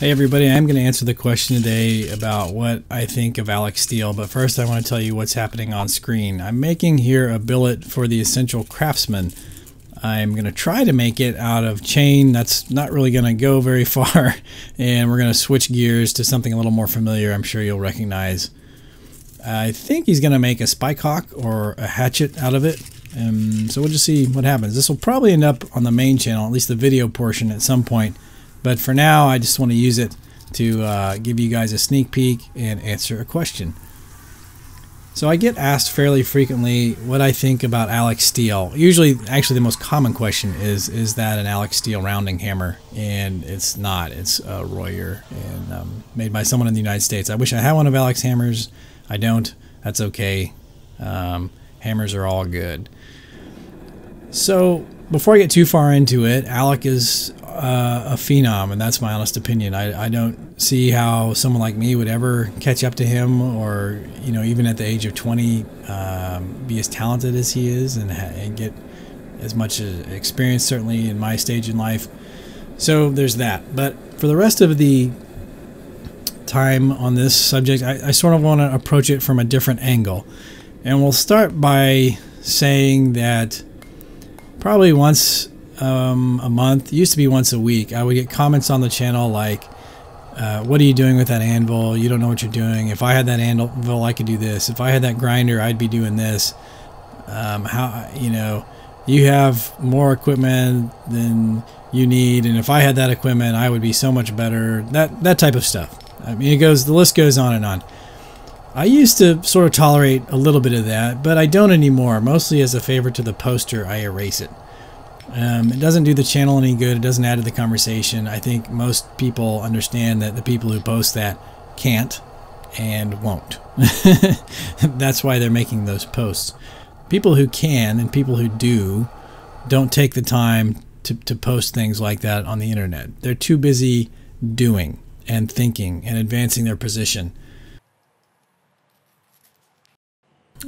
Hey everybody, I'm going to answer the question today about what I think of Alec Steele, but first I want to tell you what's happening on screen. I'm making here a billet for the Essential Craftsman. I'm going to try to make it out of chain. That's not really going to go very far, and we're going to switch gears to something a little more familiar I'm sure you'll recognize. I think he's going to make a spike hawk or a hatchet out of it, so we'll just see what happens. This will probably end up on the main channel, at least the video portion at some point. But for now, I just want to use it to give you guys a sneak peek and answer a question. So I get asked fairly frequently what I think about Alec Steele. Usually, actually, the most common question is that an Alec Steele rounding hammer? And it's not. It's a Royer, and made by someone in the United States. I wish I had one of Alec's hammers. I don't. That's okay. Hammers are all good. So before I get too far into it, Alec is a phenom, and that's my honest opinion. I don't see how someone like me would ever catch up to him, or even at the age of 20 be as talented as he is and get as much experience, certainly in my stage in life. So there's that. But for the rest of the time on this subject, I sort of want to approach it from a different angle, and we'll start by saying that probably once a month, used to be once a week, I would get comments on the channel like, what are you doing with that anvil? You don't know what you're doing. If I had that anvil, I could do this. If I had that grinder, I'd be doing this. You have more equipment than you need, and if I had that equipment, I would be so much better. That type of stuff. I mean, the list goes on and on. I used to sort of tolerate a little bit of that, but I don't anymore. Mostly as a favor to the poster, I erase it. It doesn't do the channel any good. It doesn't add to the conversation. I think most people understand that the people who post that can't and won't. That's why they're making those posts. People who can and people who do don't take the time to post things like that on the internet. They're too busy doing and thinking and advancing their position.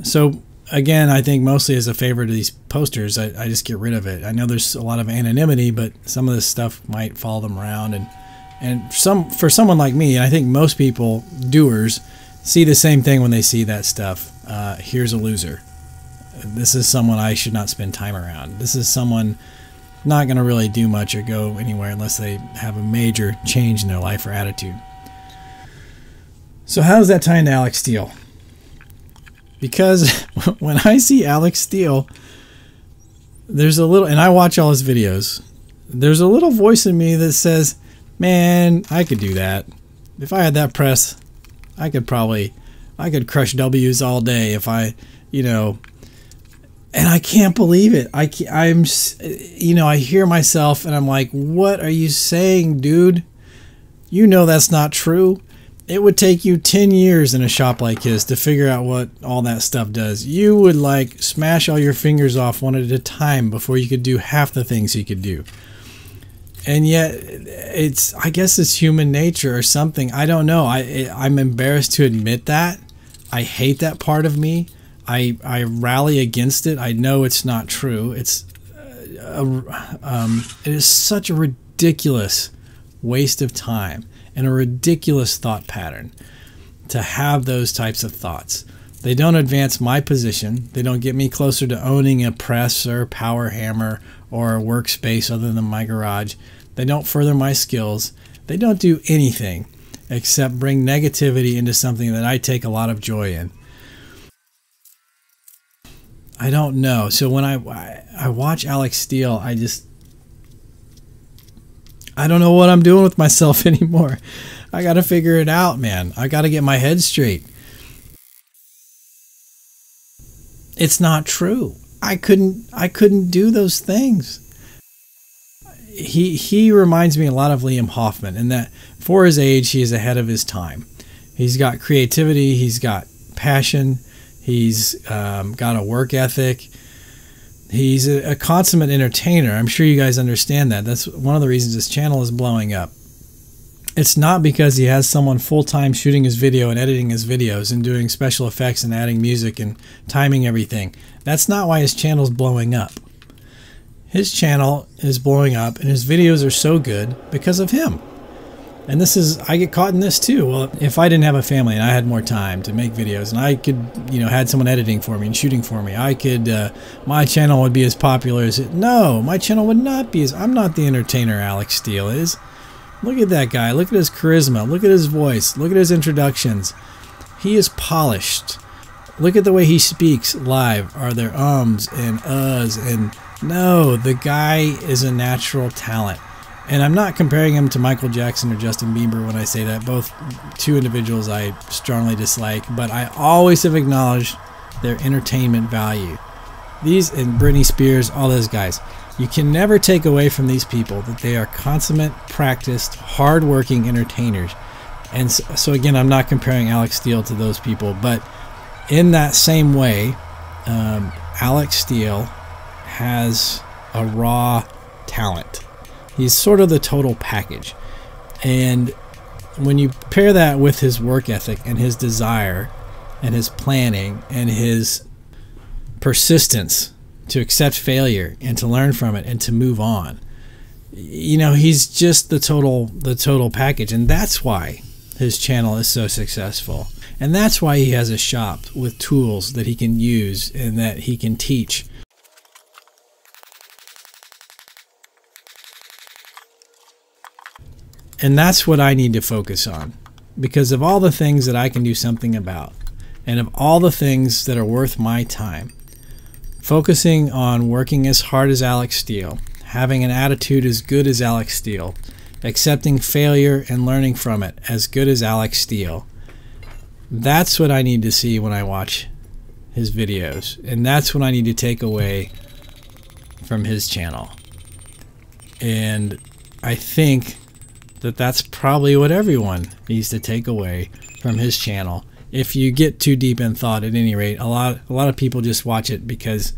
So again, I think mostly as a favor to these posters, I just get rid of it. I know there's a lot of anonymity, but some of this stuff might follow them around, and for someone like me, and I think most people, doers, see the same thing when they see that stuff. Here's a loser. This is someone I should not spend time around. This is someone not going to really do much or go anywhere unless they have a major change in their life or attitude. So how does that tie into Alec Steele? Because when I see Alec Steele, there's a little, and I watch all his videos, there's a little voice in me that says, man, I could do that. If I had that press, I could crush W's all day if I and I can't believe it. I hear myself and I'm like, what are you saying, dude? You know that's not true. It would take you 10 years in a shop like his to figure out what all that stuff does. You would like smash all your fingers off one at a time before you could do half the things he could do. And yet, I guess it's human nature or something. I don't know. I'm embarrassed to admit that. I hate that part of me. I rally against it. I know it's not true. It is such a ridiculous waste of time and a ridiculous thought pattern to have those types of thoughts. They don't advance my position. They don't get me closer to owning a press or a power hammer or a workspace other than my garage. They don't further my skills. They don't do anything except bring negativity into something that I take a lot of joy in. I don't know. So when I watch Alec Steele, I don't know what I'm doing with myself anymore. I got to figure it out, man. I got to get my head straight. It's not true. I couldn't do those things. He reminds me a lot of Liam Hoffman in that for his age, he is ahead of his time. He's got creativity. He's got passion. He's got a work ethic. He's a consummate entertainer. I'm sure you guys understand that. That's one of the reasons his channel is blowing up. It's not because he has someone full-time shooting his video and editing his videos and doing special effects and adding music and timing everything. That's not why his channel's blowing up. His channel is blowing up and his videos are so good because of him. And this is, I get caught in this too. Well, if I didn't have a family and I had more time to make videos and I could, you know, had someone editing for me and shooting for me, I could, my channel would be as popular as it. No, my channel would not be as, I'm not the entertainer Alec Steele is. Look at that guy. Look at his charisma. Look at his voice. Look at his introductions. He is polished. Look at the way he speaks live. Are there ums and uhs and no, the guy is a natural talent. And I'm not comparing him to Michael Jackson or Justin Bieber when I say that. Both two individuals I strongly dislike, but I always have acknowledged their entertainment value. These, and Britney Spears, all those guys. You can never take away from these people that they are consummate, practiced, hard-working entertainers. And so again, I'm not comparing Alec Steele to those people, but in that same way, Alec Steele has a raw talent. He's sort of the total package. And when you pair that with his work ethic and his desire and his planning and his persistence to accept failure and to learn from it and to move on, you know, he's just the total package. And that's why his channel is so successful. And that's why he has a shop with tools that he can use and that he can teach. And that's what I need to focus on, because of all the things that I can do something about, and of all the things that are worth my time, focusing on working as hard as Alec Steele, having an attitude as good as Alec Steele, accepting failure and learning from it as good as Alec Steele. That's what I need to see when I watch his videos, and that's what I need to take away from his channel. And I think that that's probably what everyone needs to take away from his channel. If you get too deep in thought, at any rate, a lot of people just watch it because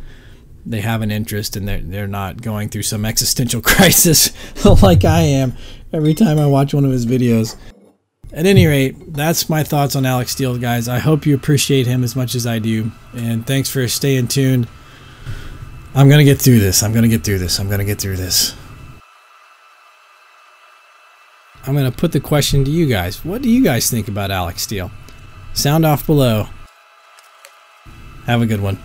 they have an interest and they're not going through some existential crisis like I am every time I watch one of his videos. At any rate, that's my thoughts on Alec Steele, guys. I hope you appreciate him as much as I do, and thanks for staying tuned. I'm gonna get through this. I'm gonna get through this. I'm gonna get through this. I'm going to put the question to you guys. What do you guys think about Alec Steele? Sound off below. Have a good one.